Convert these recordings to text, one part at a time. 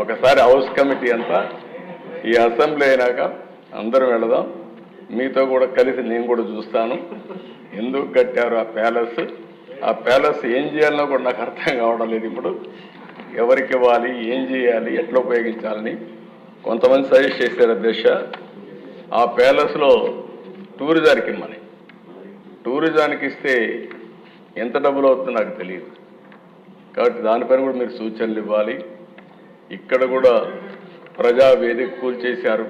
ఒకసారి house committee అంతా ఈ అసెంబ్లీ అయినాక అందరం వెళదాం, మీతో కూడా కలిసి నేను కూడా చూస్తాను ఎందుకు కట్టారు ఆ ప్యాలెస్ ఏం చేయాలనో కూడా నాకు అర్థం కావడం లేదు. ఇప్పుడు ఎవరికి ఇవ్వాలి, ఏం చేయాలి, ఎట్లా ఉపయోగించాలని కొంతమంది సజెస్ట్ చేశారు అధ్యక్ష. ఆ ప్యాలెస్లో టూరిజానికి ఇమ్మని, టూరిజానికి ఇస్తే ఎంత డబ్బులు అవుతుందో నాకు తెలియదు, కాబట్టి దానిపైన కూడా మీరు సూచనలు ఇవ్వాలి. ఇక్కడ కూడా ప్రజా వేదిక కూల్చేశారు,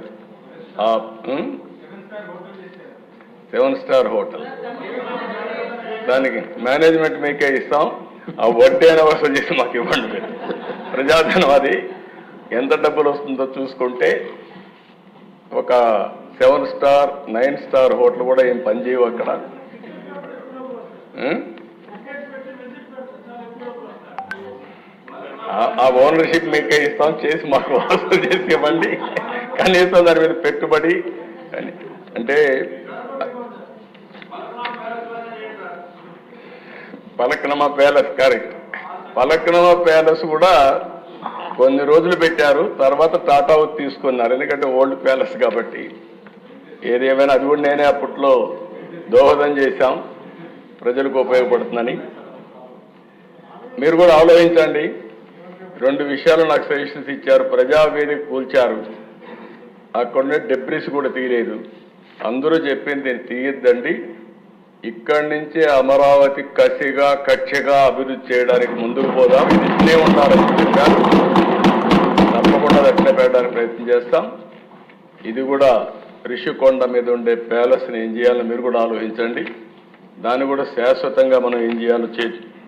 7 స్టార్ హోటల్, దానికి మేనేజ్మెంట్ మీకే ఇస్తాం, ఆ వడ్డీ అయినా వసూలు చేసి మాకు ఇవ్వండి. మీరు ప్రజాధనం అది ఎంత డబ్బులు వస్తుందో చూసుకుంటే ఒక 7 స్టార్ 9 స్టార్ హోటల్ కూడా ఏం పనిచేయవు అక్కడ. ఆ ఓనర్షిప్ మీకే ఇస్తాం, చేసి మాకు వసూలు చేసి ఇవ్వండి, కనీసం దాని మీద పెట్టుబడి అంటే పలక్నమా ప్యాలెస్ కరెక్ట్. పలక్నమా ప్యాలెస్ కూడా కొన్ని రోజులు పెట్టారు, తర్వాత టాటా తీసుకున్నారు, ఎందుకంటే ఓల్డ్ ప్యాలెస్ కాబట్టి. ఏదేమైనా అది కూడా నేనే అప్పట్లో దోహదం చేశాం, ప్రజలకు ఉపయోగపడుతుందని. మీరు కూడా ఆలోచించండి. 2 విషయాలు నాకు సజెషన్స్ ఇచ్చారు. ప్రజావేదిక కూల్చారు, అక్కడనే డెబ్రిస్ కూడా తీయలేదు. అందరూ చెప్పింది తీయద్దండి, ఇక్కడి నుంచి అమరావతి కక్షగా అభివృద్ధి చేయడానికి ముందుకు పోదాం, ఇది ఇట్లే ఉండాలని చెప్పారు. తప్పకుండా అట్లే పెట్టడానికి ప్రయత్నం చేస్తాం. ఇది కూడా రిషికొండ మీద ఉండే ప్యాలెస్ని ఏం చేయాలని మీరు కూడా ఆలోచించండి. దాన్ని కూడా శాశ్వతంగా మనం ఏం చేయాలో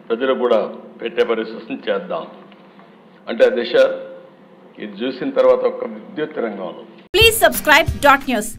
ప్రజలకు కూడా పెట్టే పరిస్థితిని చేద్దాం. అంటే ఆ దిశ ఇది చూసిన తర్వాత ఒక విద్యుత్ రంగంలో ప్లీజ్ సబ్స్క్రైబ్ .న్యూస్.